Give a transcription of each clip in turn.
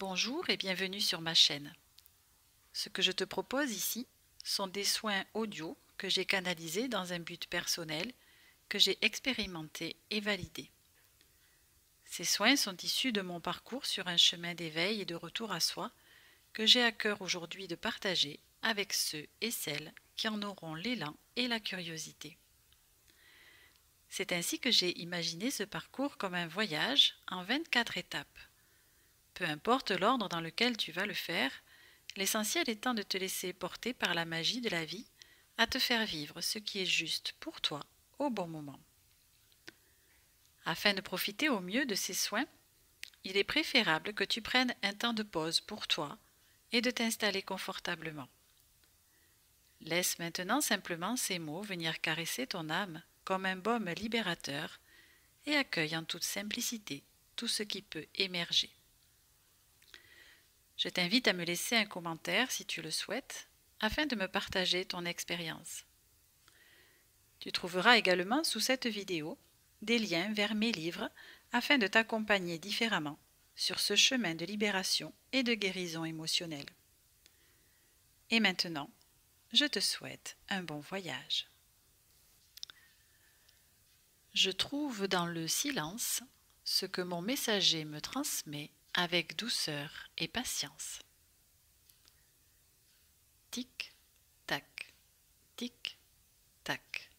Bonjour et bienvenue sur ma chaîne. Ce que je te propose ici sont des soins audio que j'ai canalisés dans un but personnel, que j'ai expérimenté et validé. Ces soins sont issus de mon parcours sur un chemin d'éveil et de retour à soi que j'ai à cœur aujourd'hui de partager avec ceux et celles qui en auront l'élan et la curiosité. C'est ainsi que j'ai imaginé ce parcours comme un voyage en 24 étapes. Peu importe l'ordre dans lequel tu vas le faire, l'essentiel étant de te laisser porter par la magie de la vie à te faire vivre ce qui est juste pour toi au bon moment. Afin de profiter au mieux de ces soins, il est préférable que tu prennes un temps de pause pour toi et de t'installer confortablement. Laisse maintenant simplement ces mots venir caresser ton âme comme un baume libérateur et accueille en toute simplicité tout ce qui peut émerger. Je t'invite à me laisser un commentaire si tu le souhaites, afin de me partager ton expérience. Tu trouveras également sous cette vidéo des liens vers mes livres afin de t'accompagner différemment sur ce chemin de libération et de guérison émotionnelle. Et maintenant, je te souhaite un bon voyage. Je trouve dans le silence ce que mon messager me transmet avec douceur et patience. Tic, tac, tic, tac.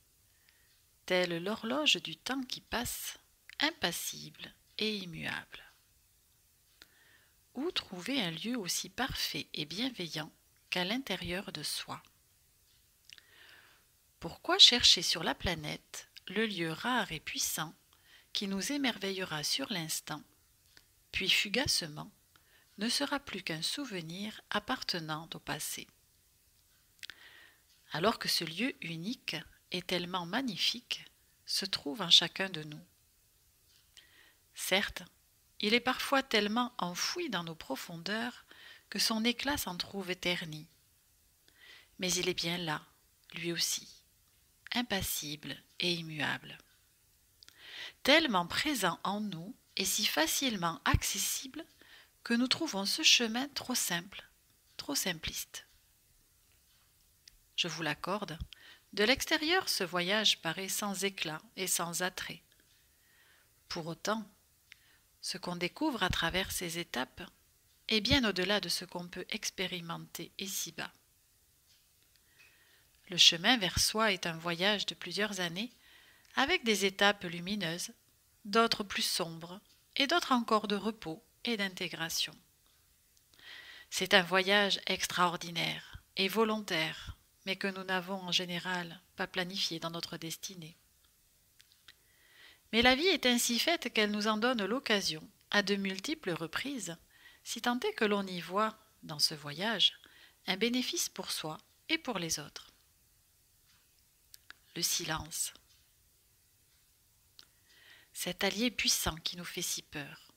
Telle l'horloge du temps qui passe, impassible et immuable. Où trouver un lieu aussi parfait et bienveillant qu'à l'intérieur de soi? Pourquoi chercher sur la planète le lieu rare et puissant qui nous émerveillera sur l'instant, puis fugacement ne sera plus qu'un souvenir appartenant au passé? Alors que ce lieu unique et tellement magnifique se trouve en chacun de nous. Certes, il est parfois tellement enfoui dans nos profondeurs que son éclat s'en trouve terni. Mais il est bien là, lui aussi, impassible et immuable. Tellement présent en nous et si facilement accessible que nous trouvons ce chemin trop simple, trop simpliste. Je vous l'accorde, de l'extérieur ce voyage paraît sans éclat et sans attrait. Pour autant, ce qu'on découvre à travers ces étapes est bien au-delà de ce qu'on peut expérimenter ici-bas. Le chemin vers soi est un voyage de plusieurs années, avec des étapes lumineuses, d'autres plus sombres, et d'autres encore de repos et d'intégration. C'est un voyage extraordinaire et volontaire, mais que nous n'avons en général pas planifié dans notre destinée. Mais la vie est ainsi faite qu'elle nous en donne l'occasion, à de multiples reprises, si tant est que l'on y voit, dans ce voyage, un bénéfice pour soi et pour les autres. Le silence. Cet allié puissant qui nous fait si peur.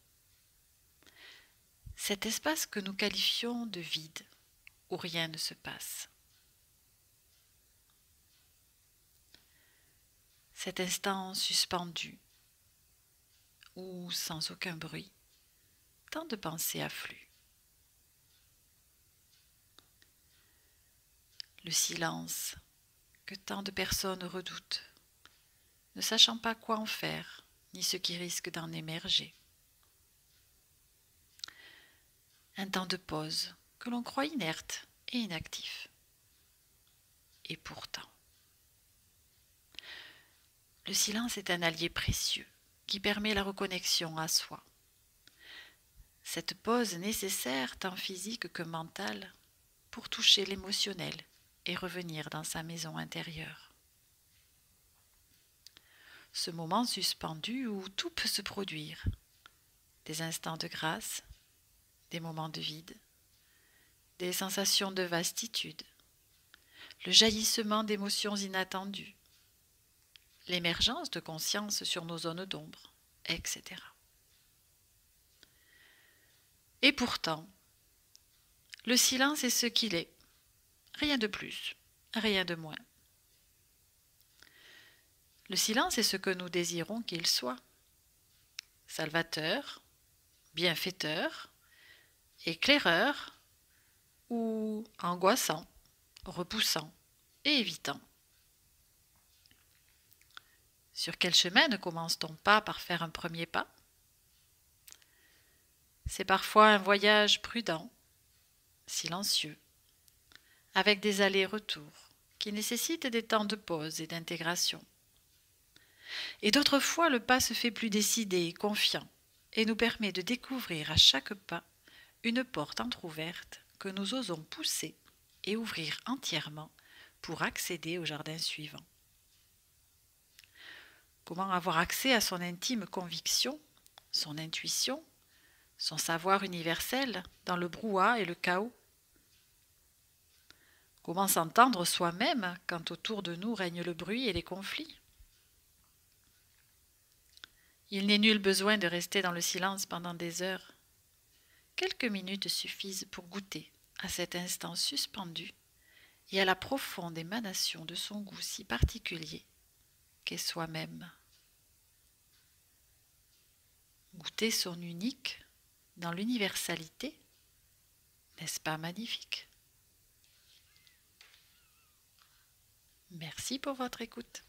Cet espace que nous qualifions de vide, où rien ne se passe. Cet instant suspendu, où, sans aucun bruit, tant de pensées affluent. Le silence que tant de personnes redoutent, ne sachant pas quoi en faire, ni ce qui risque d'en émerger. Un temps de pause que l'on croit inerte et inactif. Et pourtant, le silence est un allié précieux qui permet la reconnexion à soi. Cette pause nécessaire tant physique que mentale pour toucher l'émotionnel et revenir dans sa maison intérieure. Ce moment suspendu où tout peut se produire, des instants de grâce, des moments de vide, des sensations de vastitude, le jaillissement d'émotions inattendues, l'émergence de conscience sur nos zones d'ombre, etc. Et pourtant, le silence est ce qu'il est, rien de plus, rien de moins. Le silence est ce que nous désirons qu'il soit, salvateur, bienfaiteur, éclaireur ou angoissant, repoussant et évitant. Sur quel chemin ne commence-t-on pas par faire un premier pas? C'est parfois un voyage prudent, silencieux, avec des allers-retours qui nécessitent des temps de pause et d'intégration. Et d'autres fois, le pas se fait plus décidé et confiant et nous permet de découvrir à chaque pas une porte entr'ouverte que nous osons pousser et ouvrir entièrement pour accéder au jardin suivant. Comment avoir accès à son intime conviction, son intuition, son savoir universel dans le brouhaha et le chaos? Comment s'entendre soi-même quand autour de nous règne le bruit et les conflits? Il n'est nul besoin de rester dans le silence pendant des heures. Quelques minutes suffisent pour goûter à cet instant suspendu et à la profonde émanation de son goût si particulier qu'est soi-même. Goûter son unique dans l'universalité, n'est-ce pas magnifique? Merci pour votre écoute.